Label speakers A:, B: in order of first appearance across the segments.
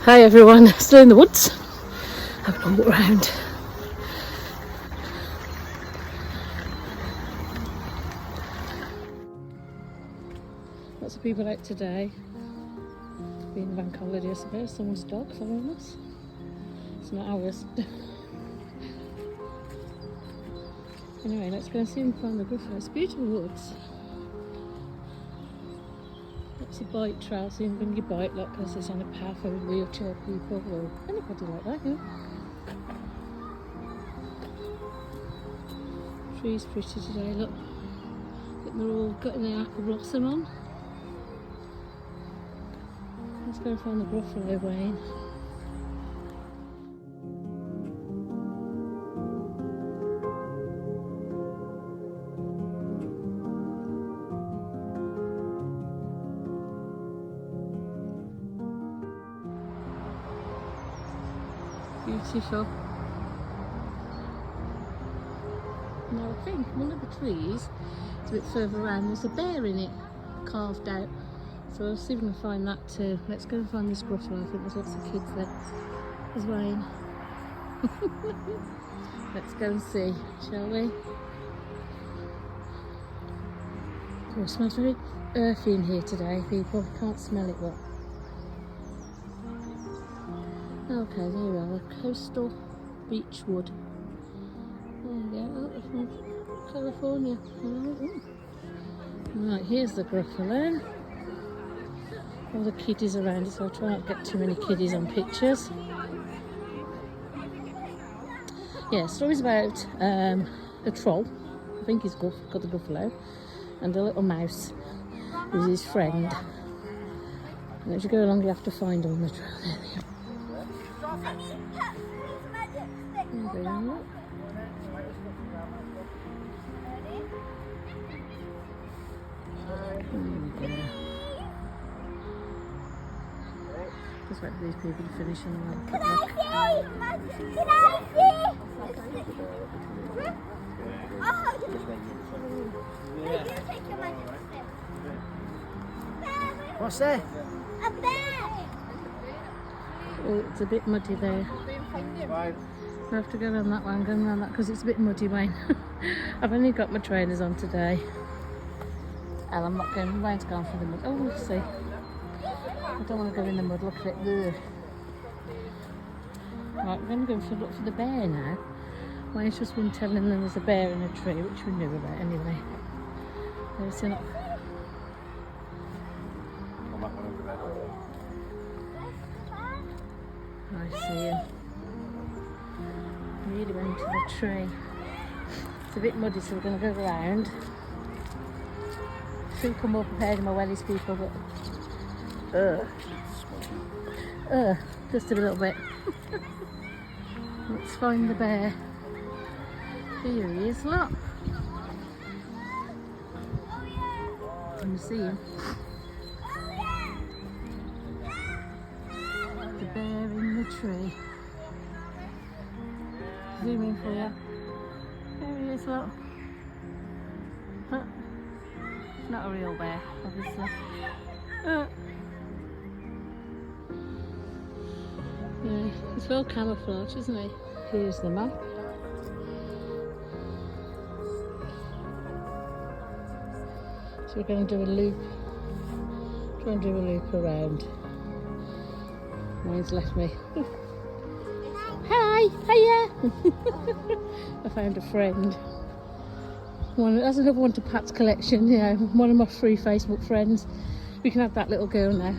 A: Hi everyone, still in the woods. Having a walk around. Lots of people out today. Being bank holiday, I suppose. Someone's dog following us. It's not ours. Anyway, let's go and see and find the Gruffalo. It's beautiful woods. Lots of bike trails, so you can bring your bike, like, because it's on a path for wheelchair people or anybody like that, yeah. Trees pretty today, look. Look, they're all got their apple blossom on. Let's go and find the Gruffalo, Wayne. Beautiful. Now I think one of the trees is a bit further around, there's a bear in it carved out. So I'll see if we can find that too. Let's go and find this Gruffalo. I think there's lots of kids there. There's Wayne. Let's go and see, shall we? Oh, it smells very earthy in here today, people. Can't smell it well. Okay, there we are, a coastal beech wood. There we go, oh, from California. Right, here's the Gruffalo. All the kiddies around it, so I'll try not to get too many kiddies on pictures. Yeah, story's about a troll, I think he's got the Gruffalo, and a little mouse who's his friend. And as you go along, you have to find them on the trail. There they are. There they are. Just wait for these people to finish and then I'll
B: Can I see?
C: What's there?
B: A bear!
A: Oh, it's a bit muddy there. I have to go around that one, go around that because it's a bit muddy, Wayne. I've only got my trainers on today. And I'm not going, Wayne's gone for the mud. Oh, we'll see. I don't want to go in the mud, look at it. Ugh. Right, we're going to go look for the bear now. Wayne's just been telling them there's a bear in a tree, which we knew about anyway. There's an... I see him. We really went into the tree. It's a bit muddy, so we're going to go around. Should come more prepared in my wellies, people, but just a little bit. Let's find the bear. Here he is, look. Can you see him? The bear in the tree. Zoom in for you. There he is, look. Huh. Not a real bear, obviously. Yeah, he's well camouflaged, isn't he? Here's the map. So we're going to do a loop. Try and do a loop around. Mine's left me. Hi, hiya! I found a friend. That's another one to Pat's collection, yeah, one of my free Facebook friends. We can have that little girl now.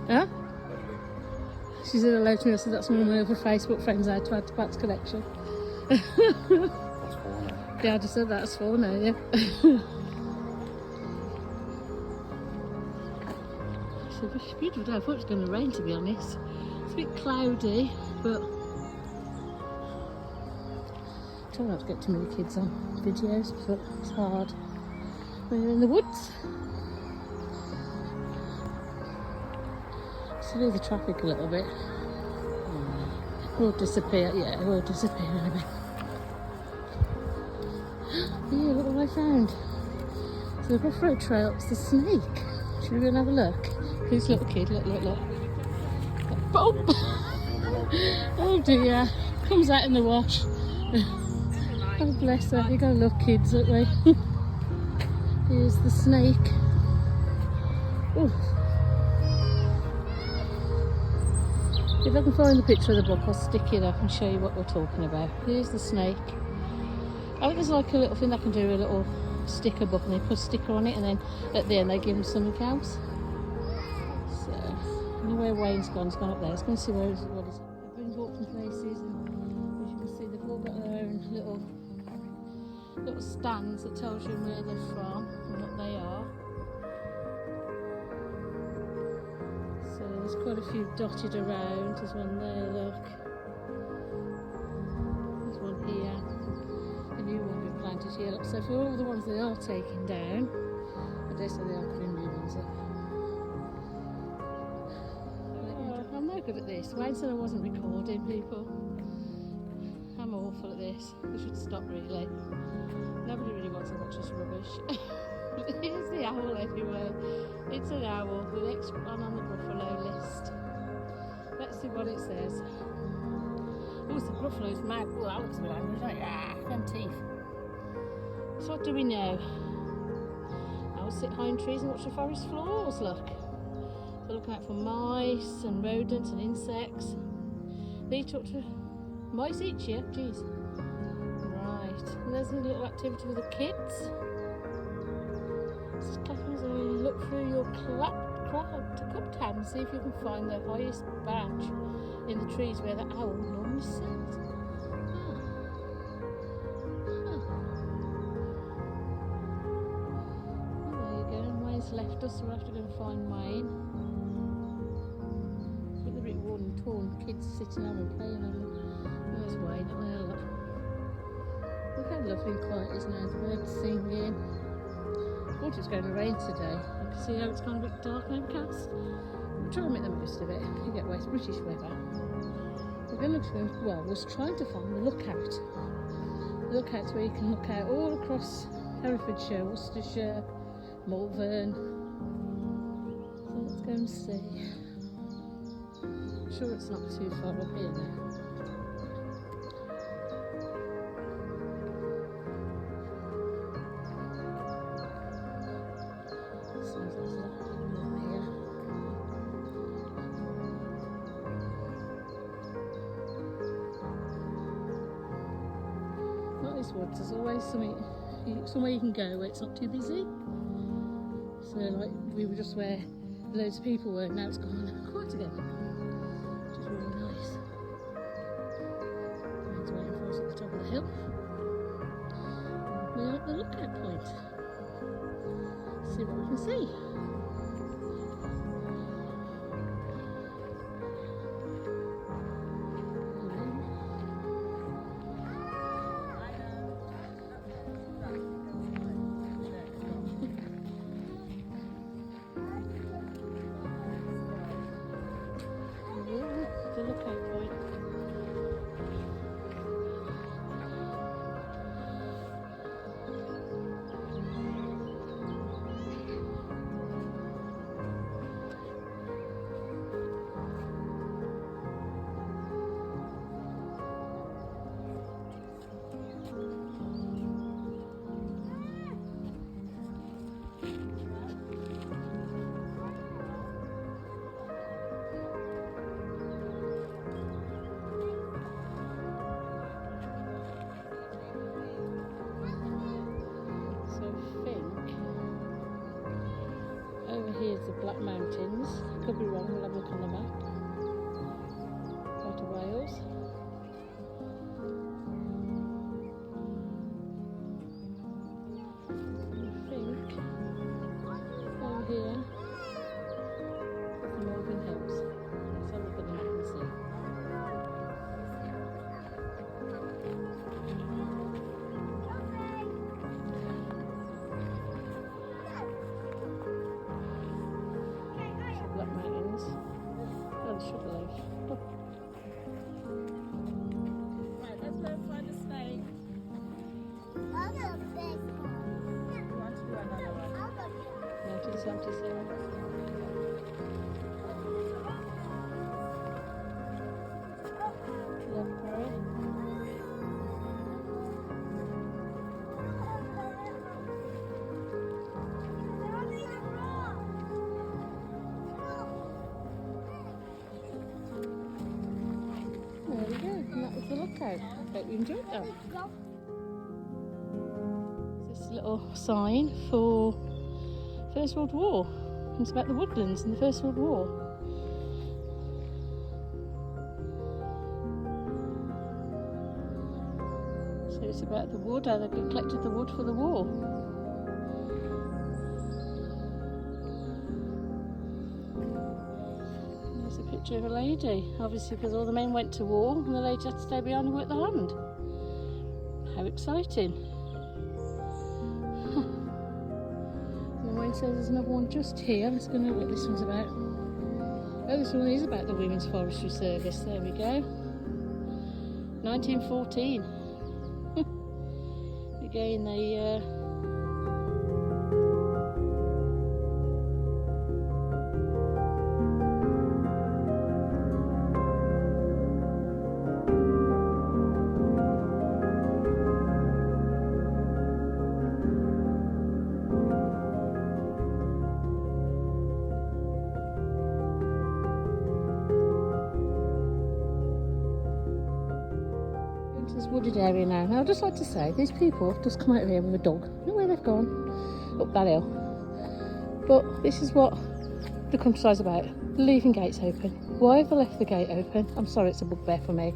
A: Huh? She said hello to me, so that's one of my other Facebook friends I had to add to Pat's collection.
C: That's four now.
A: Yeah, I just said that's four now, yeah. It's a beautiful day. I thought it was going to rain, to be honest. It's a bit cloudy, but try not to get too many kids on videos, but it's hard when you're in the woods. Slow the traffic a little bit. We'll disappear, yeah, we'll disappear in a bit. Yeah, look what I found. So the Gruffalo Trail, it's the snake. Should we go and have a look? Who's little kid? Look, look, look. Oh dear. Comes out in the wash. Oh bless her. You gotta love kids, don't we? Here's the snake. Ooh. If I can find the picture of the book, I'll stick it up and show you what we're talking about. Here's the snake. I think there's like a little thing they can do, a little sticker book, and they put a sticker on it, and then at the end they give them something else. So, I know where Wayne's gone. He's gone up there. Let's go and see what is. I've been walking places, and as you can see, they've all got their own little stands that tells you where they're from and what they are. So there's quite a few dotted around. There's one there, look. There's one here. A new one we've planted here. Look. So for all the ones they are taking down, I dare say they are putting new ones up. I'm no good at this. Wayne said I wasn't recording people. I'm awful at this. We should stop really. Nobody really wants to watch this rubbish. Here's the owl anyway. It's an owl, the next one on the Gruffalo list. Let's see what it says. Oh, it's the Gruffalo's mouth. Oh, that looks a bit angry, doesn't it? Ah, them teeth. So what do we know? Owls sit high in trees and watch the forest floors, look. They're looking out for mice and rodents and insects. They talk to mice each year? Jeez. Right, and there's a little activity with the kids. Scaffers will look through your cupped hand and see if you can find the highest branch in the trees where the owl normally sits. There you go, and Wayne's left us, so we'll have to go and find Wayne. With the bit worn and torn kids sitting on and playing on them. There's Wayne up there, look. Look how lovely and quiet it is now, the birds singing. I thought it was going to rain today. You can see how it's gone a bit dark and overcast. We'll try and make the most of it. You get West British weather. We're going to, well, was trying to find the lookout. The lookout's where you can look out all across Herefordshire, Worcestershire, Malvern. So let's go and see. I'm sure it's not too far up here now. Woods, there's always somewhere you can go where it's not too busy. So like we were just where loads of people were, now it's gone quiet again, which is really nice. Wayne's waiting for us at the top of the hill. We're at the lookout point. See what we can see. The lookout point. Here's the Black Mountains. Could be wrong, we'll have a look on the map. Part of Wales. I think over here is the Malvern Hills. Let's have a look at the map and see. Black Mountains. Oh, the Sugarloaf. Oh. Right, let's go find a snake.
B: I'll go big.
A: You want to do another one?
B: I'll go big.
A: 1977. the lookout. Hope you enjoyed that. This little sign for First World War. It's about the woodlands in the First World War. So it's about the wood, how they collected the wood for the war. There's a picture of a lady, obviously because all the men went to war and the lady had to stay behind and work the land. How exciting. So there's another one just here. Let's go know what this one's about. Oh, this one is about the Women's Forestry Service. There we go. 1914. Again, they this wooded area now. Now I'd just like to say these people have just come out of here with a dog. I don't know where they've gone. Up that hill. But this is what the countryside's about. Leaving gates open. Why have they left the gate open? I'm sorry, it's a bugbear for me.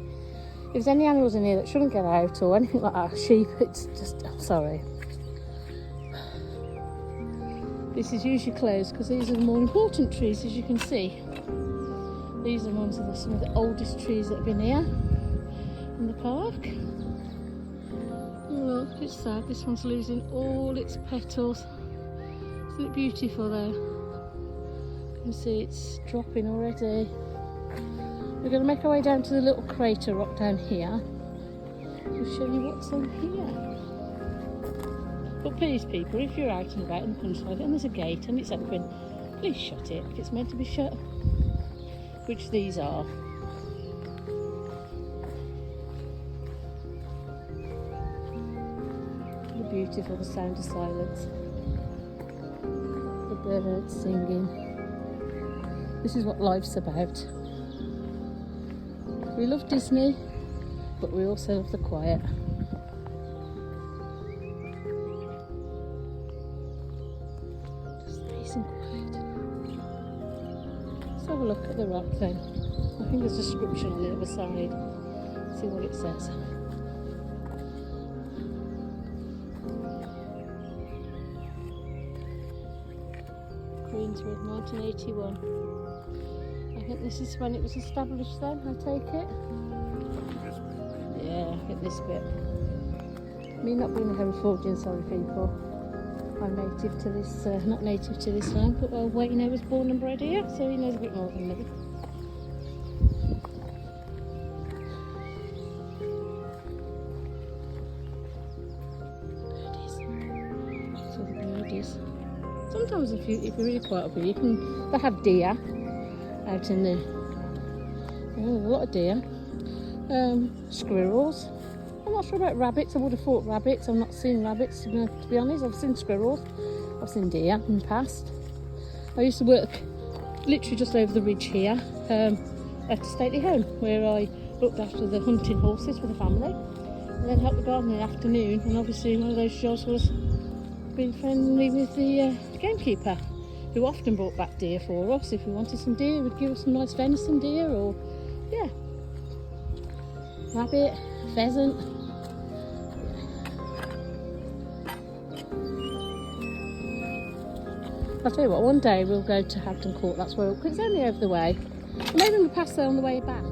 A: If there's any animals in here that shouldn't get out or anything like that, sheep, it's just, I'm sorry. This is usually closed because these are the more important trees, as you can see. These are ones of some of the oldest trees that have been here in the park. Look, it's sad. This one's losing all its petals. Isn't it beautiful though? You can see it's dropping already. We're going to make our way down to the little crater rock down here. We'll show you what's on here. But please, people, if you're out and about in the countryside and there's a gate and it's open, please shut it if it's meant to be shut. Which these are. Beautiful, the sound of silence. The birds singing. This is what life's about. We love Disney, but we also love the quiet. Just peace and quiet. Let's have a look at the rock then. I think there's a description on the other side. See what it says. Queenswood, 1981. I think this is when it was established then, I take it. Yeah, I think this bit. Me not being a Herefordshire, sorry people. I'm native to this, not native to this land, but Wayne was born and bred here, so he knows a bit more than me. Birdies. So the birdies. Sometimes if you're really quiet up here, they have deer out in the, a lot of deer, squirrels. I'm not sure about rabbits. I would have thought rabbits. I've not seen rabbits, to be honest. I've seen squirrels. I've seen deer in the past. I used to work literally just over the ridge here at a stately home where I looked after the hunting horses for the family and then helped the garden in the afternoon. And obviously one of those jobs was being friendly with the gamekeeper, who often brought back deer for us. If we wanted some deer, he'd give us some nice venison deer or, yeah, rabbit, pheasant. I'll tell you what, one day we'll go to Hampton Court, that's where, because it's only over the way. Maybe we'll pass there on the way back.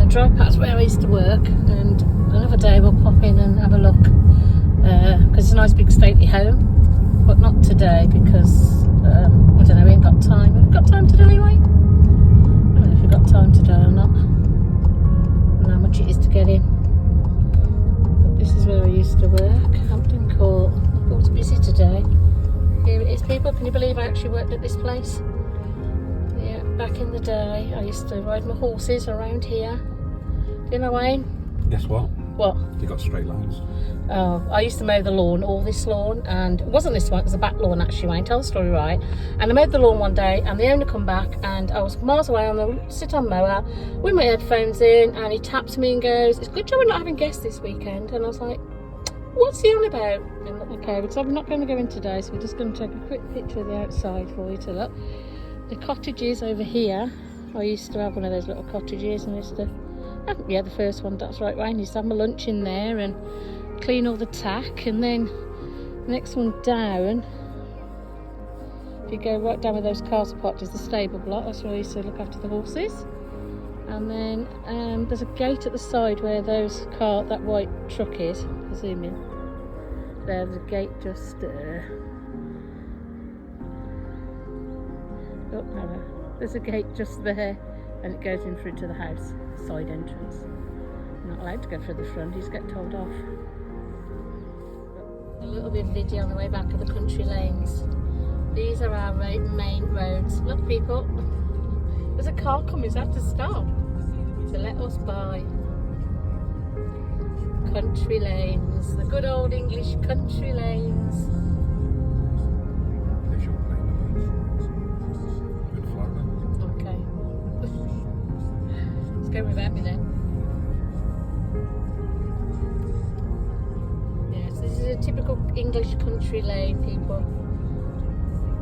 A: gonna drive past where I used to work, and another day we'll pop in and have a look, because it's a nice big stately home, but not today because I don't know, we ain't got time. Have we got time today anyway? I don't know if we've got time today or not. I don't know how much it is to get in. But this is where I used to work, Hampton Court. Oh, it's busy today. Here it is, people. Can you believe I actually worked at this place? Yeah, back in the day, I used to ride my horses around here. Do you know, Wayne?
C: Guess what?
A: What?
C: You got straight lines.
A: Oh, I used to mow the lawn, all this lawn, and it wasn't this one, it was a back lawn actually, Wayne, tell the story right. And I mowed the lawn one day, and the owner come back, and I was miles away on the sit-on mower with my headphones in, and he taps me and goes, "It's a good job we're not having guests this weekend." And I was like, what's he on about? And, okay, because I'm not going to go in today, so we're just going to take a quick picture of the outside for you to look. The cottages over here, I used to have one of those little cottages, and I used to, yeah, the first one, that's right, Wayne, I used to have my lunch in there and clean all the tack. And then the next one down, if you go right down where those cars are parked, is the stable block. That's where I used to look after the horses. And then there's a gate at the side where that white truck is. I'll zoom in. There's a gate just oh no, there's a gate just there, and it goes in through to the house, side entrance. You're not allowed to go through the front, you just get told off. A little bit of video on the way back of the country lanes. These are our main roads. Look, people, there's a car coming, so I have to stop to let us by. Country lanes, the good old English country lanes.
C: They should play those. Good Florida.
A: Okay. Let's go without me then. Yes, this is a typical English country lane, people,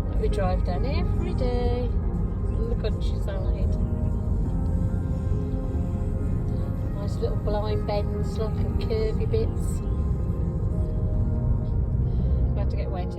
A: that we drive down every day in the countryside. Nice little blind bends, look, and curvy bits. We have to get Wayne to